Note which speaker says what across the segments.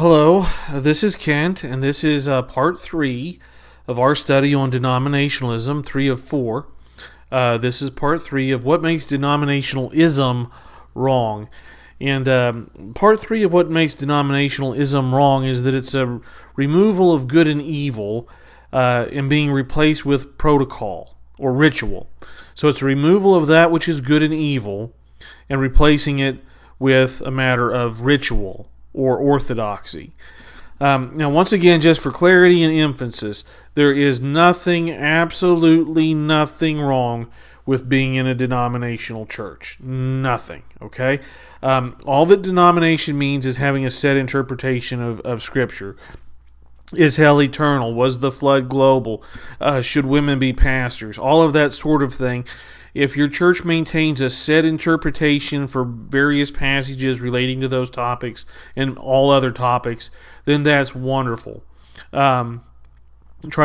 Speaker 1: Hello, this is Kent, and this is part 3 of our study on denominationalism, 3 of 4. This is part 3 of what makes denominationalism wrong. And part 3 of what makes denominationalism wrong is that it's a removal of good and evil and being replaced with protocol or ritual. So it's a removal of that which is good and evil and replacing it with a matter of ritual or orthodoxy. Now, once again, just for clarity and emphasis, there is nothing, absolutely nothing wrong with being in a denominational church. Nothing, okay? All that denomination means is having a set interpretation of Scripture. Is hell eternal? Was the flood global? Should women be pastors? All of that sort of thing. If your church maintains a set interpretation for various passages relating to those topics and all other topics, then that's wonderful. Try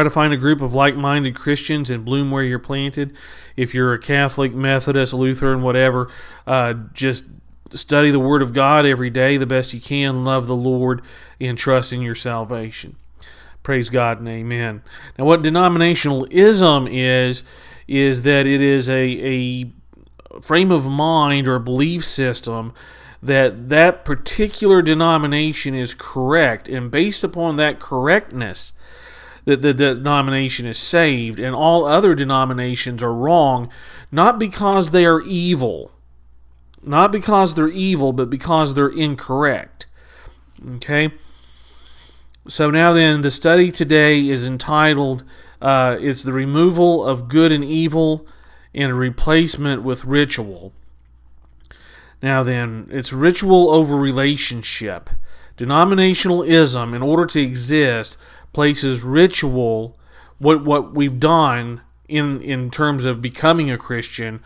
Speaker 1: to find a group of like-minded Christians and bloom where you're planted. If you're a Catholic, Methodist, Lutheran, whatever, just study the Word of God every day the best you can, love the Lord, and trust in your salvation. Praise God and amen. Now, what denominationalism is that it is a frame of mind or a belief system that particular denomination is correct, and based upon that correctness, that the denomination is saved, and all other denominations are wrong, not because they are evil, but because they're incorrect. Okay? So now then, the study today is entitled, it's the removal of good and evil and a replacement with ritual. Now then, it's ritual over relationship. Denominationalism, in order to exist, places ritual, what we've done in terms of becoming a Christian,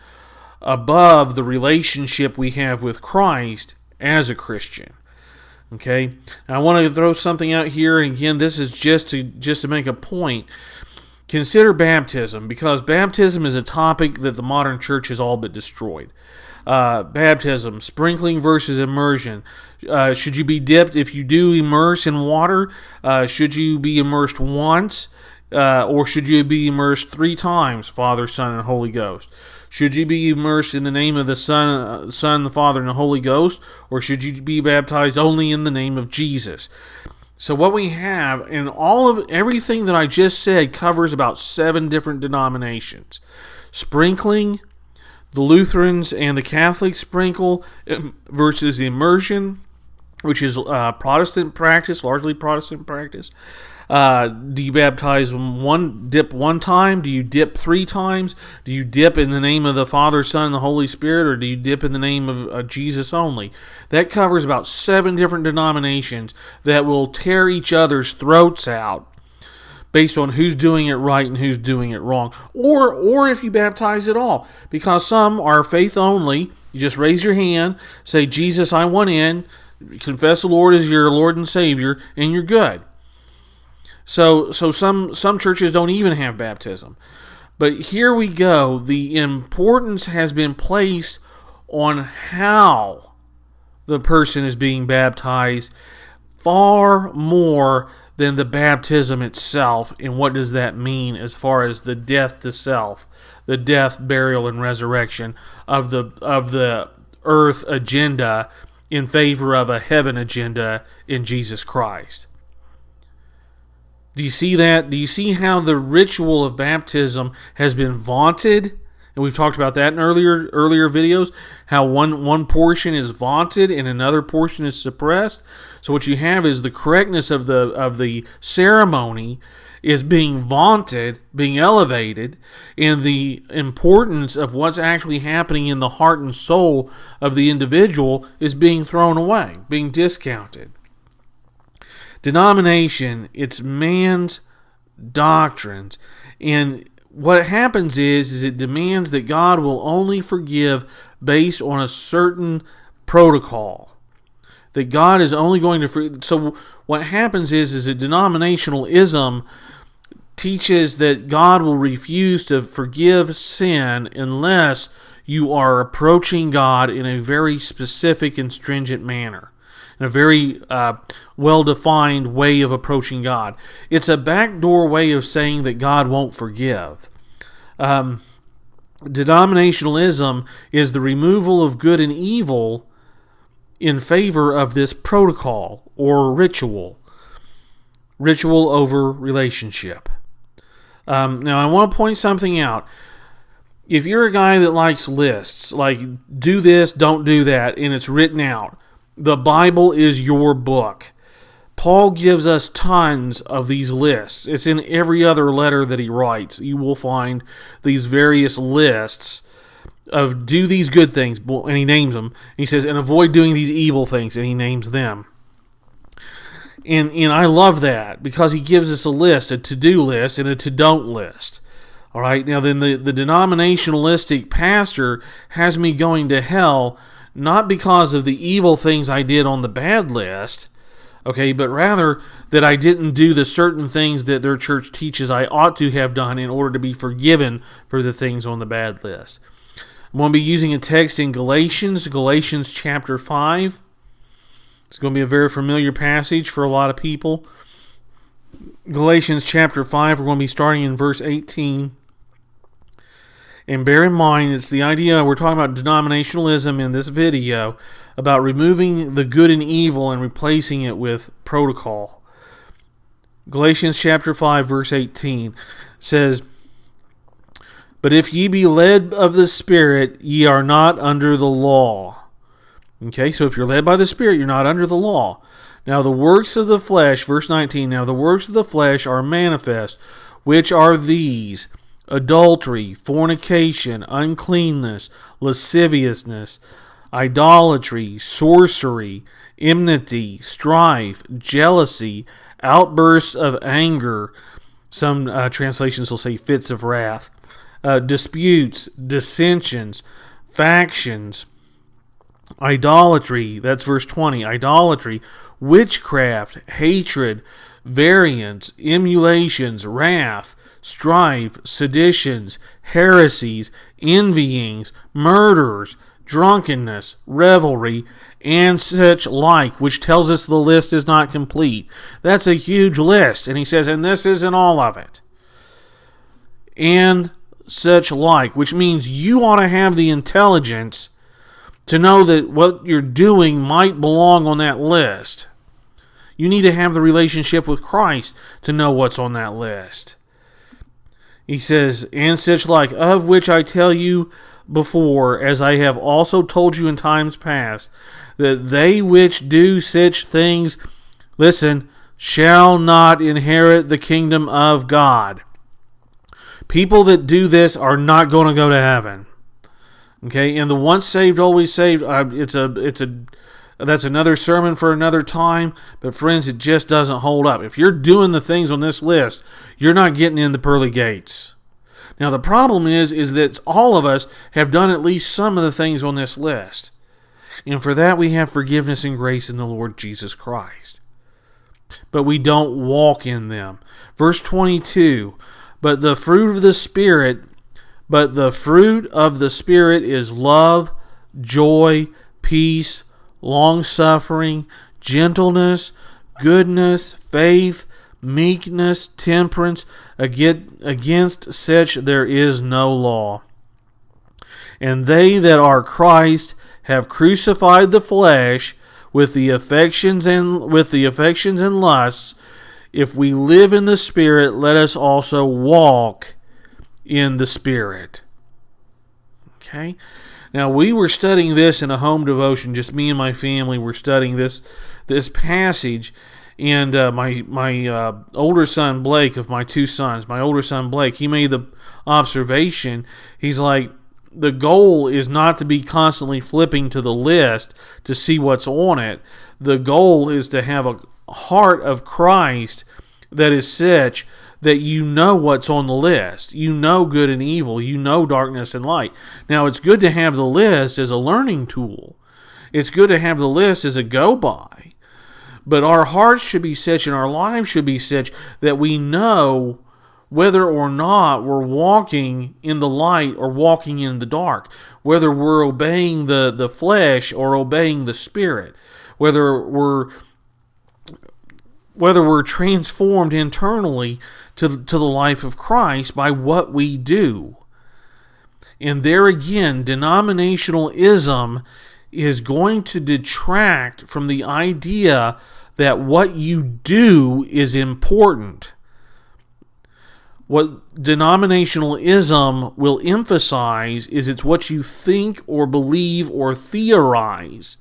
Speaker 1: above the relationship we have with Christ as a Christian. Okay, now I want to throw something out here, and again, this is just to make a point. Consider baptism, because baptism is a topic that the modern church has all but destroyed. Baptism, sprinkling versus immersion. Should you be dipped? If you do immerse in water, should you be immersed once, or should you be immersed 3 times, Father, Son, and Holy Ghost? Should you be immersed in the name of the Son, the Father, and the Holy Ghost, or should you be baptized only in the name of Jesus? So what we have, and everything that I just said covers about 7 different denominations. Sprinkling, the Lutherans and the Catholics sprinkle versus the immersion, which is Protestant practice, largely Protestant practice. Do you baptize dip one time? Do you dip 3 times? Do you dip in the name of the Father, Son, and the Holy Spirit, or do you dip in the name of Jesus only? That covers about 7 different denominations that will tear each other's throats out based on who's doing it right and who's doing it wrong. Or if you baptize at all. Because some are faith only. You just raise your hand, say, Jesus, I want in, confess the Lord as your Lord and Savior, and you're good. So some churches don't even have baptism. But here we go. The importance has been placed on how the person is being baptized far more than the baptism itself. And what does that mean as far as the death to self, the death, burial, and resurrection of the earth agenda in favor of a heaven agenda in Jesus Christ? Do you see that? Do you see how the ritual of baptism has been vaunted? And we've talked about that in earlier videos, how one portion is vaunted and another portion is suppressed. So what you have is the correctness of the ceremony is being vaunted, being elevated, and the importance of what's actually happening in the heart and soul of the individual is being thrown away, being discounted. Denomination, it's man's doctrines, and what happens is it demands that God will only forgive based on a certain protocol. That God is only going to so what happens is that denominationalism teaches that God will refuse to forgive sin unless you are approaching God in a very specific and stringent manner. and a very well-defined way of approaching God. It's a backdoor way of saying that God won't forgive. Denominationalism is the removal of good and evil in favor of this protocol or ritual. Ritual over relationship. Now, I want to point something out. If you're a guy that likes lists, like do this, don't do that, and it's written out, the Bible is your book. Paul gives us tons of these lists. It's in every other letter that he writes. You will find these various lists of do these good things, and he names them. He says, and avoid doing these evil things, and he names them. And I love that because he gives us a list, a to-do list and a to-don't list. All right, now then the denominationalistic pastor has me going to hell not because of the evil things I did on the bad list, okay, but rather that I didn't do the certain things that their church teaches I ought to have done in order to be forgiven for the things on the bad list. I'm going to be using a text in Galatians chapter 5. It's going to be a very familiar passage for a lot of people. Galatians chapter 5, we're going to be starting in verse 18. And bear in mind, it's the idea, we're talking about denominationalism in this video, about removing the good and evil and replacing it with protocol. Galatians chapter 5, verse 18 says, but if ye be led of the Spirit, ye are not under the law. Okay, so if you're led by the Spirit, you're not under the law. Now the works of the flesh, verse 19, now the works of the flesh are manifest, which are these: adultery, fornication, uncleanness, lasciviousness, idolatry, sorcery, enmity, strife, jealousy, outbursts of anger. Some translations will say fits of wrath. Disputes, dissensions, factions, idolatry, that's verse 20, idolatry, witchcraft, hatred, variance, emulations, wrath, strife, seditions, heresies, envyings, murders, drunkenness, revelry, and such like, which tells us the list is not complete. That's a huge list, and he says, and this isn't all of it. And such like, which means you ought to have the intelligence to know that what you're doing might belong on that list. You need to have the relationship with Christ to know what's on that list. He says, and such like, of which I tell you before, as I have also told you in times past, that they which do such things, listen, shall not inherit the kingdom of God. People that do this are not going to go to heaven. Okay, and the once saved, always saved, that's another sermon for another time, but friends, it just doesn't hold up. If you're doing the things on this list, you're not getting in the pearly gates. Now the problem is that all of us have done at least some of the things on this list. And for that we have forgiveness and grace in the Lord Jesus Christ. But we don't walk in them. Verse 22, but the fruit of the Spirit is love, joy, peace, long-suffering, gentleness, goodness, faith, meekness, temperance. Against such there is no law. And they that are Christ have crucified the flesh with the affections and lusts. If we live in the Spirit, let us also walk in the Spirit. Okay? Now, we were studying this in a home devotion. Just me and my family were studying this passage. And my older son, Blake, of my two sons, my older son, Blake, he made the observation. He's like, the goal is not to be constantly flipping to the list to see what's on it. The goal is to have a heart of Christ that is such that you know what's on the list. You know good and evil. You know darkness and light. Now, it's good to have the list as a learning tool. It's good to have the list as a go-by. But our hearts should be such and our lives should be such that we know whether or not we're walking in the light or walking in the dark, whether we're obeying the flesh or obeying the Spirit. whether we're transformed internally to the life of Christ by what we do. And there again, denominationalism is going to detract from the idea that what you do is important. What denominationalism will emphasize is it's what you think or believe or theorize.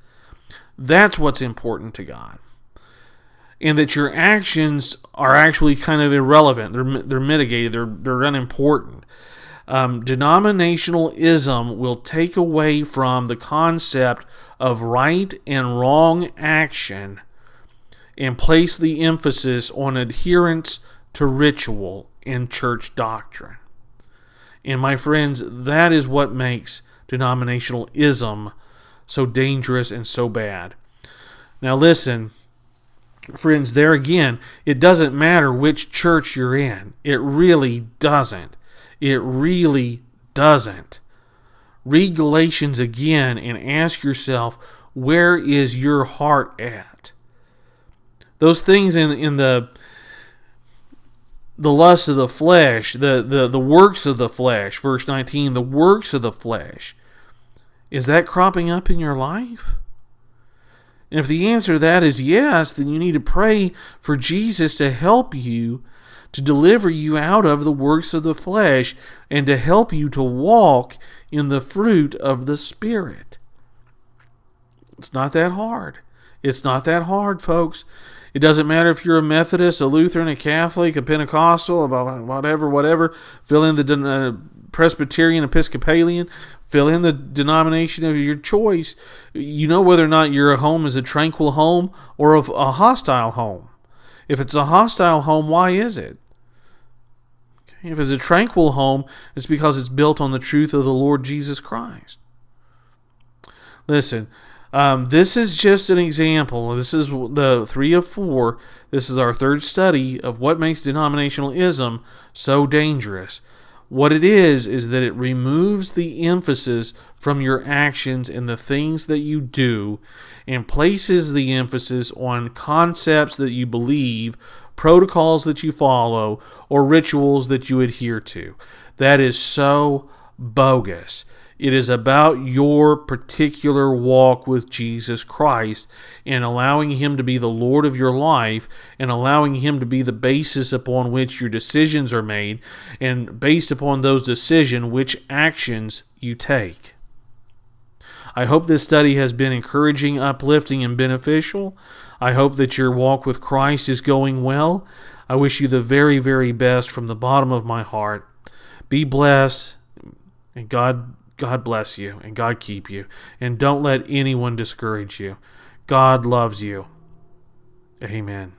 Speaker 1: That's what's important to God. And that your actions are actually kind of irrelevant. They're mitigated. They're unimportant. Denominationalism will take away from the concept of right and wrong action and place the emphasis on adherence to ritual and church doctrine. And my friends, that is what makes denominationalism so dangerous and so bad. Now listen, friends, there again, it doesn't matter which church you're in. It really doesn't. It really doesn't. Read Galatians again and ask yourself, where is your heart at? Those things in the lust of the flesh, the works of the flesh, verse 19, the works of the flesh, is that cropping up in your life? And if the answer to that is yes, then you need to pray for Jesus to help you, to deliver you out of the works of the flesh, and to help you to walk in the fruit of the Spirit. It's not that hard. It's not that hard, folks. It doesn't matter if you're a Methodist, a Lutheran, a Catholic, a Pentecostal, whatever. Fill in the Presbyterian, Episcopalian. Fill in the denomination of your choice. You know whether or not your home is a tranquil home or a hostile home. If it's a hostile home, why is it? Okay. If it's a tranquil home, it's because it's built on the truth of the Lord Jesus Christ. Listen, this is just an example. This is the 3 of 4. This is our third study of what makes denominationalism so dangerous. What it is that it removes the emphasis from your actions and the things that you do and places the emphasis on concepts that you believe, protocols that you follow, or rituals that you adhere to. That is so bogus. It is about your particular walk with Jesus Christ and allowing Him to be the Lord of your life and allowing Him to be the basis upon which your decisions are made and based upon those decisions, which actions you take. I hope this study has been encouraging, uplifting, and beneficial. I hope that your walk with Christ is going well. I wish you the very, very best from the bottom of my heart. Be blessed, and God bless you, and God keep you. And don't let anyone discourage you. God loves you. Amen.